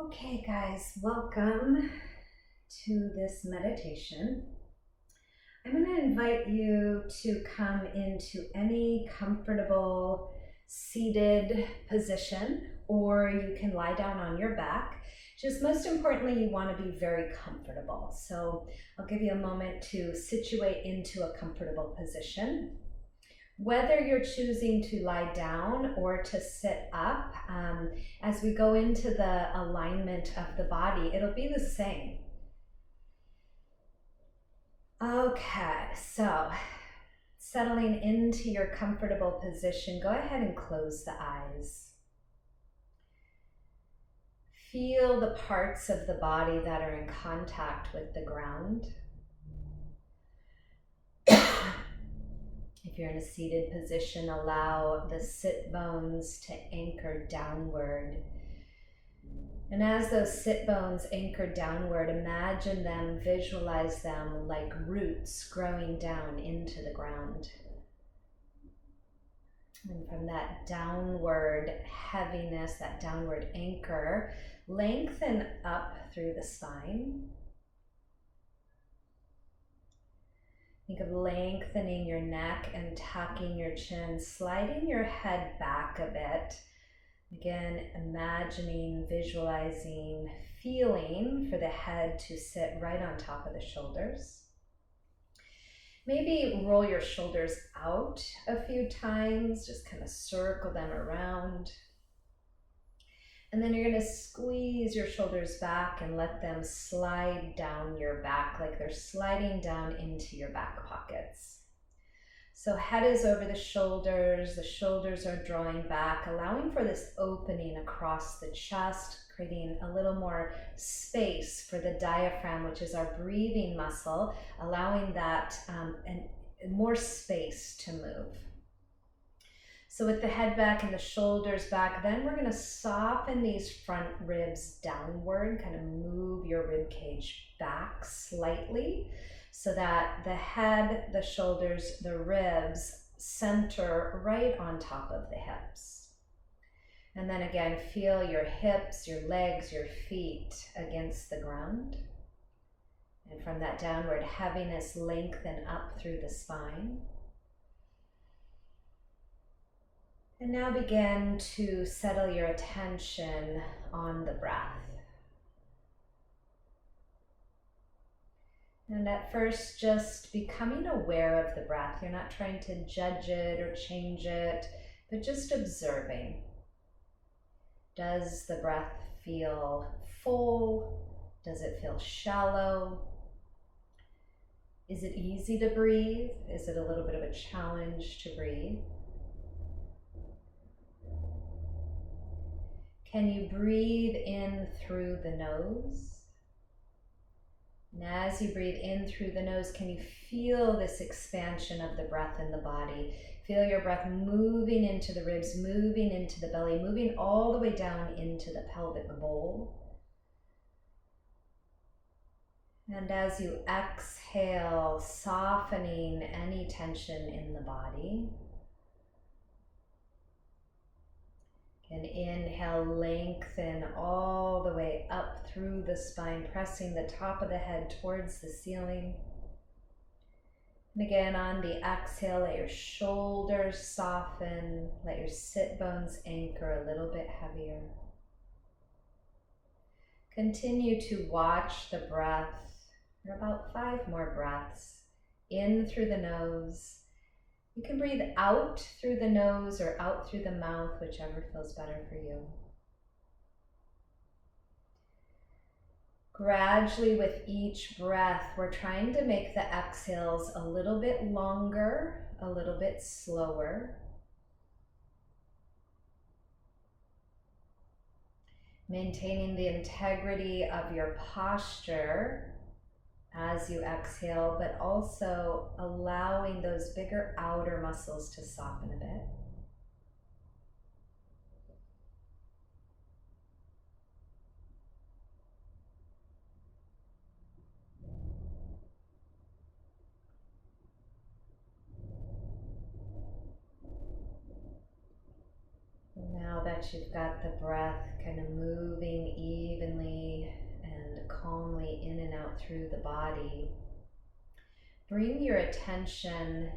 Okay, guys, welcome to this meditation. I'm going to invite you to come into any comfortable seated position, or you can lie down on your back. Just most importantly, you want to be very comfortable. So I'll give you a moment to situate into a comfortable position. Whether you're choosing to lie down or to sit up, as we go into the alignment of the body, it'll be the same. Okay, so settling into your comfortable position, go ahead and close the eyes. Feel the parts of the body that are in contact with the ground. If you're in a seated position, allow the sit bones to anchor downward. And as those sit bones anchor downward, imagine them, visualize them like roots growing down into the ground. And from that downward heaviness, that downward anchor, lengthen up through the spine. Think of lengthening your neck and tucking your chin, sliding your head back a bit. Again, imagining, visualizing, feeling for the head to sit right on top of the shoulders. Maybe roll your shoulders out a few times, just kind of circle them around. And then you're going to squeeze your shoulders back and let them slide down your back like they're sliding down into your back pockets. So head is over the shoulders are drawing back, allowing for this opening across the chest, creating a little more space for the diaphragm, which is our breathing muscle, allowing that and more space to move. So with the head back and the shoulders back, then we're going to soften these front ribs downward, kind of move your rib cage back slightly so that the head, the shoulders, the ribs center right on top of the hips. And then again, feel your hips, your legs, your feet against the ground. And from that downward heaviness, lengthen up through the spine. And now begin to settle your attention on the breath. And at first, just becoming aware of the breath. You're not trying to judge it or change it, but just observing. Does the breath feel full? Does it feel shallow? Is it easy to breathe? Is it a little bit of a challenge to breathe? Can you breathe in through the nose? And as you breathe in through the nose, can you feel this expansion of the breath in the body? Feel your breath moving into the ribs, moving into the belly, moving all the way down into the pelvic bowl. And as you exhale, softening any tension in the body. And inhale, lengthen all the way up through the spine, pressing the top of the head towards the ceiling. And again, on the exhale, let your shoulders soften, let your sit bones anchor a little bit heavier. Continue to watch the breath for about 5 more breaths, in through the nose. You can breathe out through the nose or out through the mouth, whichever feels better for you. Gradually, with each breath, we're trying to make the exhales a little bit longer, a little bit slower. Maintaining the integrity of your posture as you exhale, but also allowing those bigger outer muscles to soften a bit. Now that that you've got the breath kind of moving evenly and calmly in and out through the body, bring your attention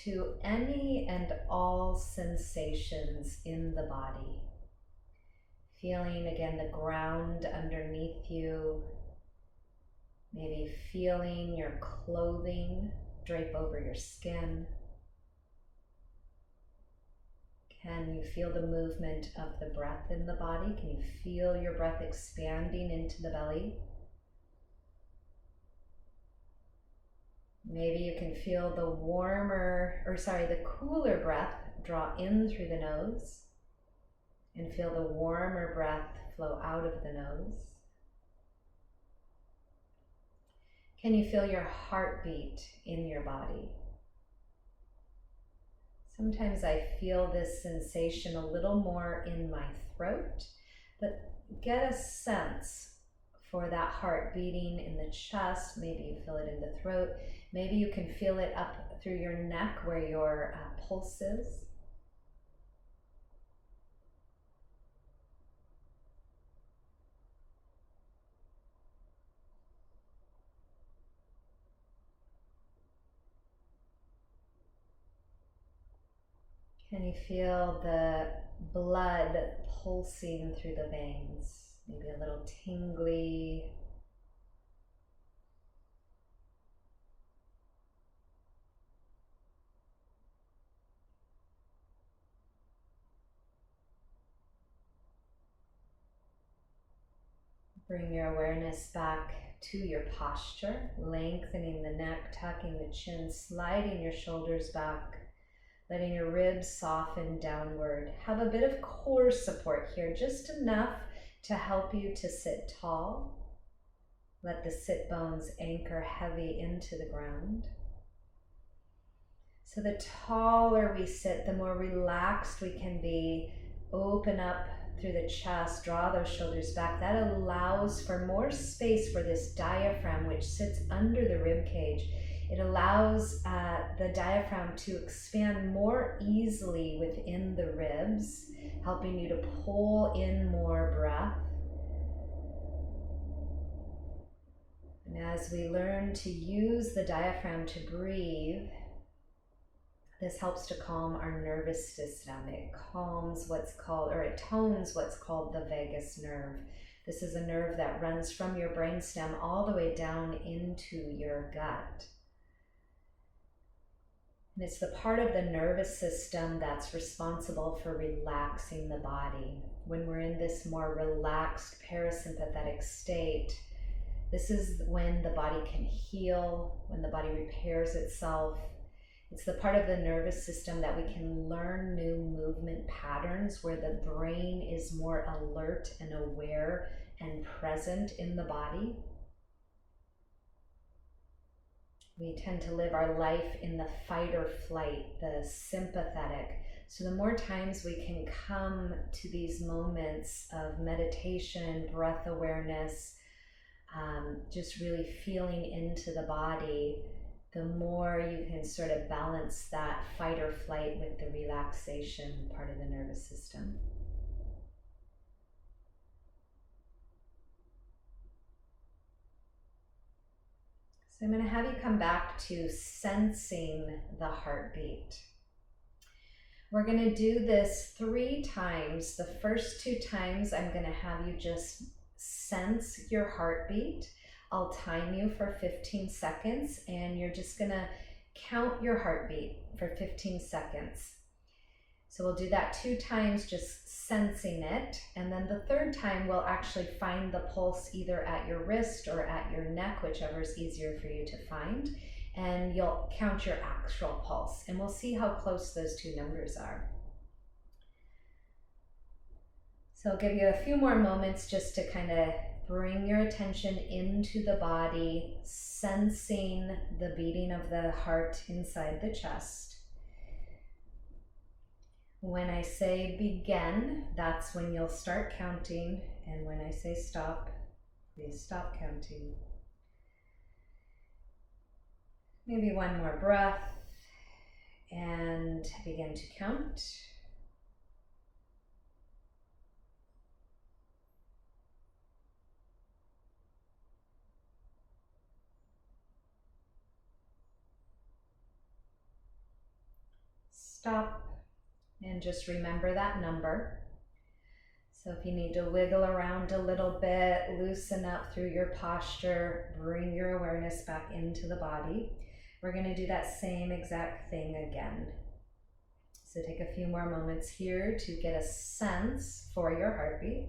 to any and all sensations in the body. Feeling again the ground underneath you, maybe feeling your clothing drape over your skin. Can you feel the movement of the breath in the body? Can you feel your breath expanding into the belly? Maybe you can feel the cooler breath draw in through the nose and feel the warmer breath flow out of the nose. Can you feel your heartbeat in your body? Sometimes I feel this sensation a little more in my throat, but get a sense for that heart beating in the chest. Maybe you feel it in the throat. Maybe you can feel it up through your neck where your pulse is. Can you feel the blood pulsing through the veins? Maybe a little tingly. Bring your awareness back to your posture, lengthening the neck, tucking the chin, sliding your shoulders back, letting your ribs soften downward. Have a bit of core support here, just enough to help you to sit tall. Let the sit bones anchor heavy into the ground. So the taller we sit, the more relaxed we can be. Open up through the chest, draw those shoulders back. That allows for more space for this diaphragm, which sits under the rib cage. It allows the diaphragm to expand more easily within the ribs, helping you to pull in more breath. And as we learn to use the diaphragm to breathe, this helps to calm our nervous system. It calms what's called, or it tones what's called the vagus nerve. This is a nerve that runs from your brainstem all the way down into your gut. And it's the part of the nervous system that's responsible for relaxing the body. When we're in this more relaxed parasympathetic state, this is when the body can heal, when the body repairs itself. It's the part of the nervous system that we can learn new movement patterns, where the brain is more alert and aware and present in the body. We tend to live our life in the fight or flight, the sympathetic. So the more times we can come to these moments of meditation, breath awareness, just really feeling into the body, the more you can sort of balance that fight or flight with the relaxation part of the nervous system. So I'm going to have you come back to sensing the heartbeat. We're going to do this 3 times. The first 2 times I'm going to have you just sense your heartbeat. I'll time you for 15 seconds and you're just going to count your heartbeat for 15 seconds. So we'll do that 2 times, just sensing it. And then the 3rd time we'll actually find the pulse either at your wrist or at your neck, whichever is easier for you to find. And you'll count your actual pulse and we'll see how close those 2 numbers are. So I'll give you a few more moments just to kind of bring your attention into the body, sensing the beating of the heart inside the chest. When I say begin, that's when you'll start counting, and when I say stop, please stop counting. Maybe one more breath and begin to count. stop, and just remember that number. So if you need to wiggle around a little bit, loosen up through your posture, bring your awareness back into the body. We're going to do that same exact thing again. So take a few more moments here to get a sense for your heartbeat.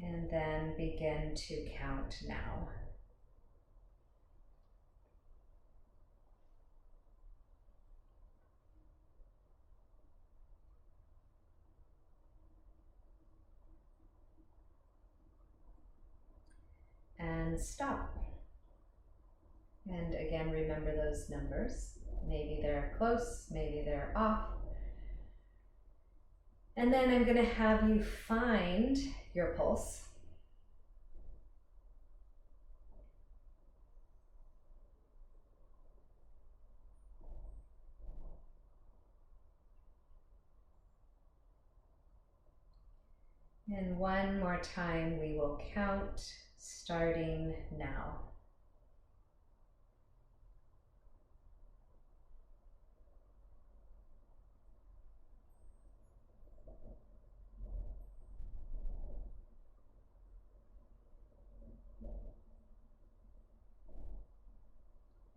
And then begin to count now. And stop. And again, remember those numbers. Maybe they're close, maybe they're off. And then I'm going to have you find your pulse. And one more time, we will count, starting now.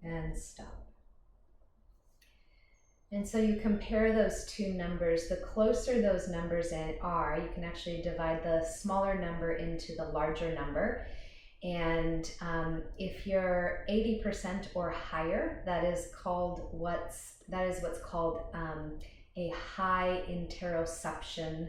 And stop. And so you compare those two numbers. The closer those numbers are, you can actually divide the smaller number into the larger number. And if you're 80% or higher, that is what's called a high interoception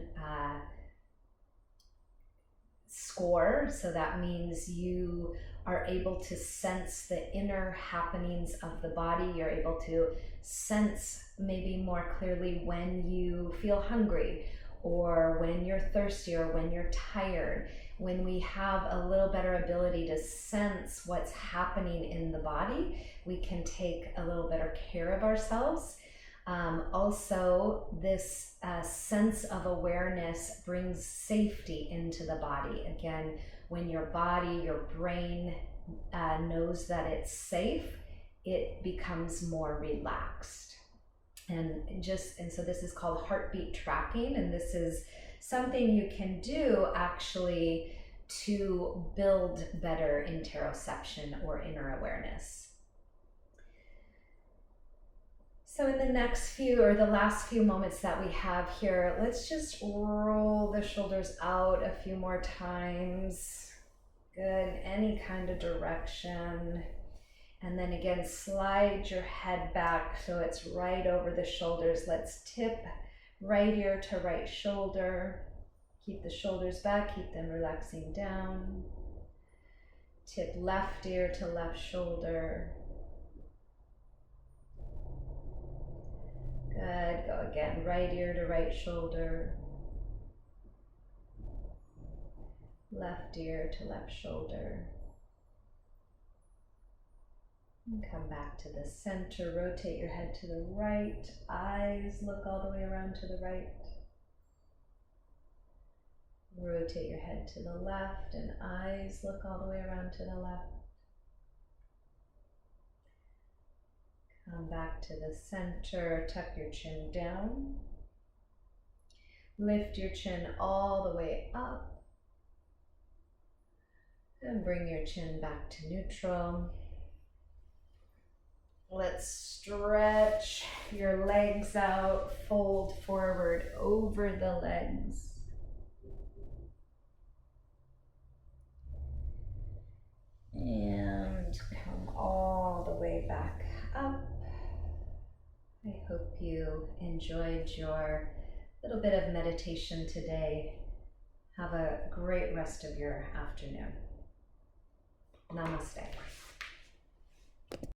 score. So that means you are able to sense the inner happenings of the body. You're able to sense maybe more clearly when you feel hungry, or when you're thirsty, or when you're tired. When we have a little better ability to sense what's happening in the body, we can take a little better care of ourselves. Also, this sense of awareness brings safety into the body. Again, when your body, your brain knows that it's safe, it becomes more relaxed. And so this is called heartbeat tracking, and this is something you can do actually to build better interoception or inner awareness. So in the last few moments that we have here, let's just roll the shoulders out a few more times. Good, any kind of direction. And then again, slide your head back so it's right over the shoulders. Let's tip right ear to right shoulder. Keep the shoulders back, keep them relaxing down. Tip left ear to left shoulder. Good, go again, right ear to right shoulder. Left ear to left shoulder. And come back to the center, rotate your head to the right, eyes look all the way around to the right. Rotate your head to the left and eyes look all the way around to the left. Come back to the center, tuck your chin down. Lift your chin all the way up. And bring your chin back to neutral. Let's stretch your legs out, fold forward over the legs. And come all the way back up. I hope you enjoyed your little bit of meditation today. Have a great rest of your afternoon. Namaste.